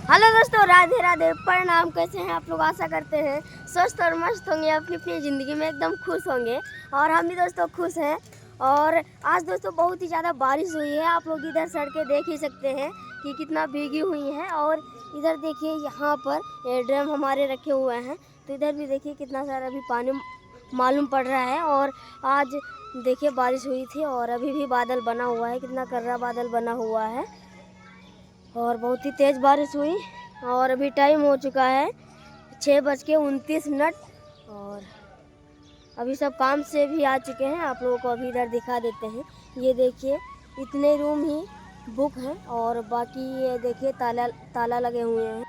Hello दोस्तों, राधे राधे, प्रणाम। कैसे हैं आप लोग? आशा करते हैं स्वस्थ और मस्त होंगे, अपनी अपनी ज़िंदगी में एकदम खुश होंगे। और हम भी दोस्तों खुश हैं। और आज दोस्तों बहुत ही ज़्यादा बारिश हुई है। आप लोग इधर सड़कें देख ही सकते हैं कि कितना भीगी हुई हैं। और इधर देखिए, यहाँ पर ये ड्रम हमारे रखे हुए हैं, तो इधर भी देखिए कितना सारा अभी पानी मालूम पड़ रहा है। और आज देखिए बारिश हुई थी और अभी भी बादल बना हुआ है, कितना कर्रा बादल बना हुआ है और बहुत ही तेज़ बारिश हुई। और अभी टाइम हो चुका है 6:29। और अभी सब काम से भी आ चुके हैं। आप लोगों को अभी इधर दिखा देते हैं। ये देखिए इतने रूम ही बुक हैं और बाकी ये देखिए ताला लगे हुए हैं।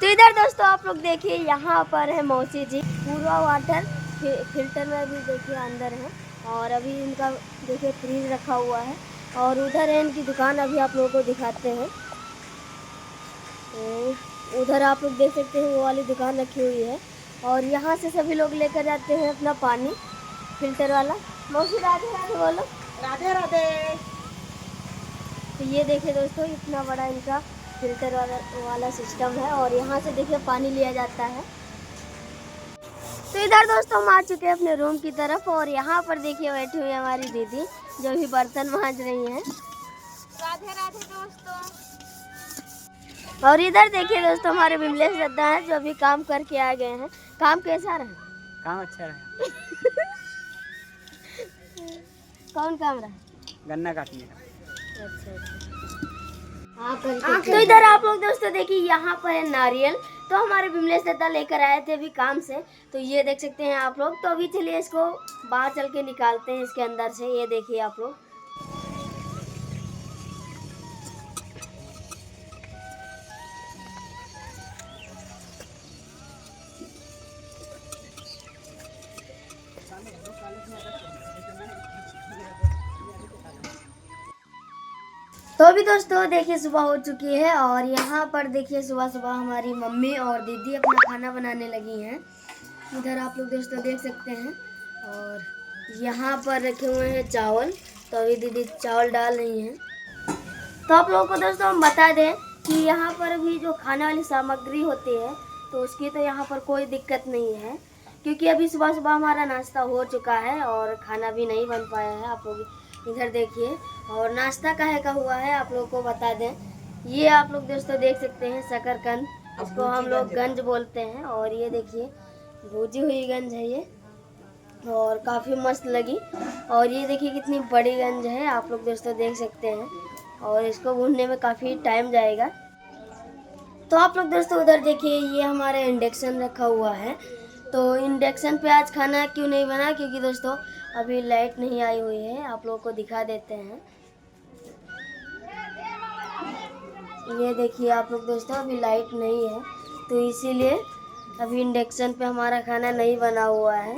तो इधर दोस्तों आप लोग देखिए, यहाँ पर है मौसी जी। पूरा वाटर फिल्टर में भी देखिए अंदर है। और अभी इनका देखिए फ्रीज रखा हुआ है। और उधर है इनकी दुकान, अभी आप लोगों को दिखाते हैं। उधर आप लोग देख सकते हैं वो वाली दुकान रखी हुई है। और यहाँ से सभी लोग लेकर जाते हैं अपना पानी फिल्टर वाला। मौसी राधे राधे बोलो। राधे राधे। तो ये देखिए दोस्तों, इतना बड़ा इनका फिल्टर वाला सिस्टम है और यहाँ से देखिए पानी लिया जाता है। तो इधर दोस्तों हम आ चुके हैं अपने रूम की तरफ। और यहाँ पर देखिए बैठी हुई हमारी दीदी, जो भी बर्तन मांज रही हैं। राधे राधे दोस्तों। और इधर देखिए दोस्तों हमारे विमलेश दादा हैं, जो अभी काम करके आ गए हैं। काम कैसा रहा? काम अच्छा रहा। कौन काम रहा? गन्ना काटने का। अच्छा। तो इधर आप लोग दोस्तों देखिए, यहाँ पर है नारियल। तो हमारे विमलेश दादा लेकर आए थे अभी काम से, तो ये देख सकते हैं आप लोग। तो अभी चलिए इसको बाहर चल के निकालते हैं इसके अंदर से। ये देखिए आप लोग। तो अभी दोस्तों देखिए सुबह हो चुकी है और यहाँ पर देखिए सुबह सुबह हमारी मम्मी और दीदी अपना खाना बनाने लगी हैं। इधर आप लोग दोस्तों देख सकते हैं। और यहाँ पर रखे हुए हैं चावल, तो अभी दीदी चावल डाल रही हैं। तो आप लोगों को दोस्तों हम बता दें कि यहाँ पर भी जो खाने वाली सामग्री होती है, तो उसकी तो यहाँ पर कोई दिक्कत नहीं है, क्योंकि अभी सुबह सुबह हमारा नाश्ता हो चुका है और खाना भी नहीं बन पाया है। आप लोग इधर देखिए। और नाश्ता काहे का हुआ है आप लोगों को बता दें। ये आप लोग दोस्तों देख सकते हैं शकरकंद, इसको हम लोग गंज बोलते हैं। और ये देखिए भूजी हुई गंज है ये, और काफ़ी मस्त लगी। और ये देखिए कितनी बड़ी गंज है, आप लोग दोस्तों देख सकते हैं। और इसको भूनने में काफ़ी टाइम जाएगा। तो आप लोग दोस्तों उधर देखिए, ये हमारा इंडक्शन रखा हुआ है। तो इंडक्शन पे आज खाना क्यों नहीं बना, क्योंकि दोस्तों अभी लाइट नहीं आई हुई है। आप लोगों को दिखा देते हैं। ये देखिए आप लोग दोस्तों, अभी लाइट नहीं है, तो इसीलिए अभी इंडक्शन पे हमारा खाना नहीं बना हुआ है।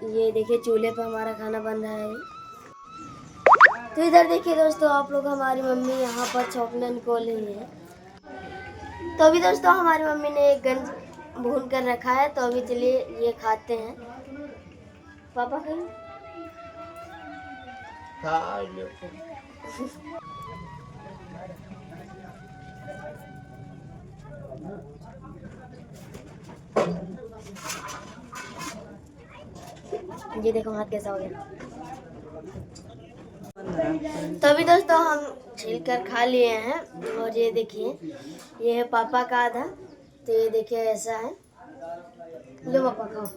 ये देखिए चूल्हे पे हमारा खाना बन रहा है। तो इधर देखिए दोस्तों आप लोग, हमारी मम्मी यहाँ पर छोंकना निकाल रही है। तो अभी दोस्तों हमारी मम्मी ने एक गंज भून कर रखा है, तो अभी चलिए ये खाते हैं। पापा कहीं ये देखो हाथ कैसा हो गया। तो अभी दोस्तों हम छील कर खा लिए हैं। और ये देखिए, ये है पापा का आधा, तो ये देखिए ऐसा है। लो पापा खाओ।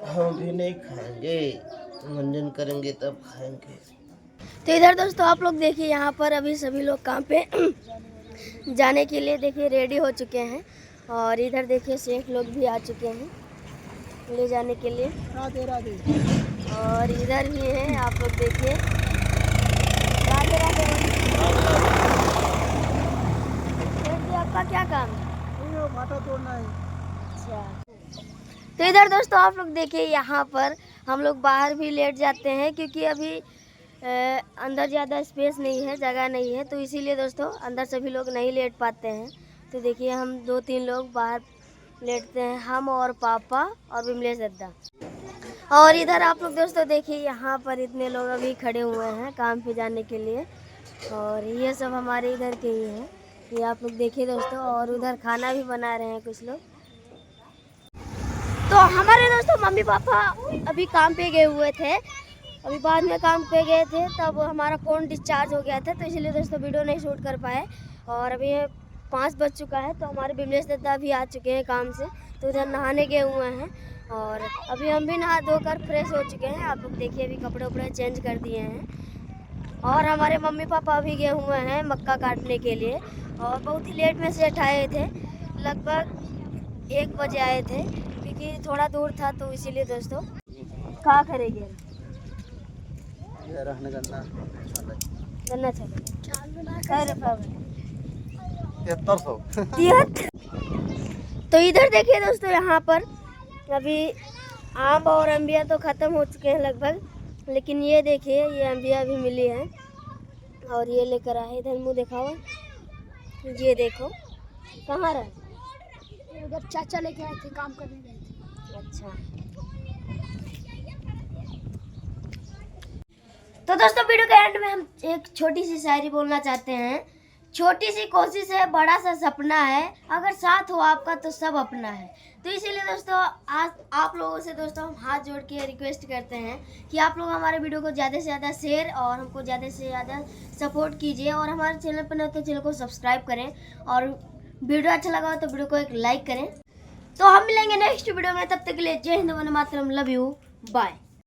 हम भी नहीं खाएंगे, मंजन करेंगे तब खाएंगे। तो इधर दोस्तों आप लोग देखिए, यहाँ पर अभी सभी लोग काम पे जाने के लिए देखिए रेडी हो चुके हैं। और इधर देखिए शेख लोग भी आ चुके हैं ले जाने के लिए। राधे राधे। और इधर भी हैं आप लोग देखिए। राधे राधे। शेख जी आपका क्या काम है? भाटा तोड़ना है। अच्छा। तो इधर दोस्तों आप लोग देखिए, यहाँ पर हम लोग बाहर भी लेट जाते हैं, क्योंकि अभी अंदर ज़्यादा स्पेस नहीं है, जगह नहीं है, तो इसीलिए दोस्तों अंदर सभी लोग नहीं लेट पाते हैं। तो देखिए हम 2-3 लोग बाहर लेटते हैं, हम और पापा और विमलेश दादा। और इधर आप लोग दोस्तों देखिए, यहाँ पर इतने लोग अभी खड़े हुए हैं काम पे जाने के लिए। और ये सब हमारे इधर के ही हैं। ये आप लोग देखिए दोस्तों, और उधर खाना भी बना रहे हैं कुछ लोग। तो हमारे दोस्तों मम्मी पापा अभी काम पे गए हुए थे, अभी बाद में काम पे गए थे, तब हमारा फ़ोन डिस्चार्ज हो गया था, तो इसलिए दोस्तों वीडियो नहीं शूट कर पाए। और अभी 5 बज चुका है, तो हमारे बिमलेश दादा भी आ चुके हैं काम से, तो उधर नहाने गए हुए हैं। और अभी हम भी नहा धोकर फ्रेश हो चुके हैं। आप लोग देखिए अभी कपड़े उपड़े चेंज कर दिए हैं। और हमारे मम्मी पापा भी गए हुए हैं मक्का काटने के लिए, और बहुत ही लेट में सेठ आए थे, लगभग 1 बजे आए थे, क्योंकि थोड़ा दूर था, तो इसीलिए दोस्तों कहाँ करेंगे गन्ना चले 7300। तो इधर देखिए दोस्तों, यहाँ पर अभी आम और अंबिया तो ख़त्म हो चुके हैं लगभग, लेकिन ये देखिए ये अंबिया भी मिली है, और ये लेकर आए। इधर मुँह दिखाओ, ये देखो कहाँ रहे, उधर चाचा लेके आए थे, काम करने गए थे। अच्छा। तो दोस्तों वीडियो के एंड में हम एक छोटी सी शायरी बोलना चाहते हैं। छोटी सी कोशिश है, बड़ा सा सपना है, अगर साथ हो आपका तो सब अपना है। तो इसीलिए दोस्तों आज आप लोगों से दोस्तों हम हाथ जोड़ के रिक्वेस्ट करते हैं कि आप लोग हमारे वीडियो को ज़्यादा से ज़्यादा शेयर और हमको ज़्यादा से ज़्यादा सपोर्ट कीजिए, और हमारे चैनल पर न तो चैनल को सब्सक्राइब करें, और वीडियो अच्छा लगा हो तो वीडियो को एक लाइक करें। तो हम मिलेंगे नेक्स्ट वीडियो में, तब तक के लिए जय Hind Vande Mataram, love you, bye.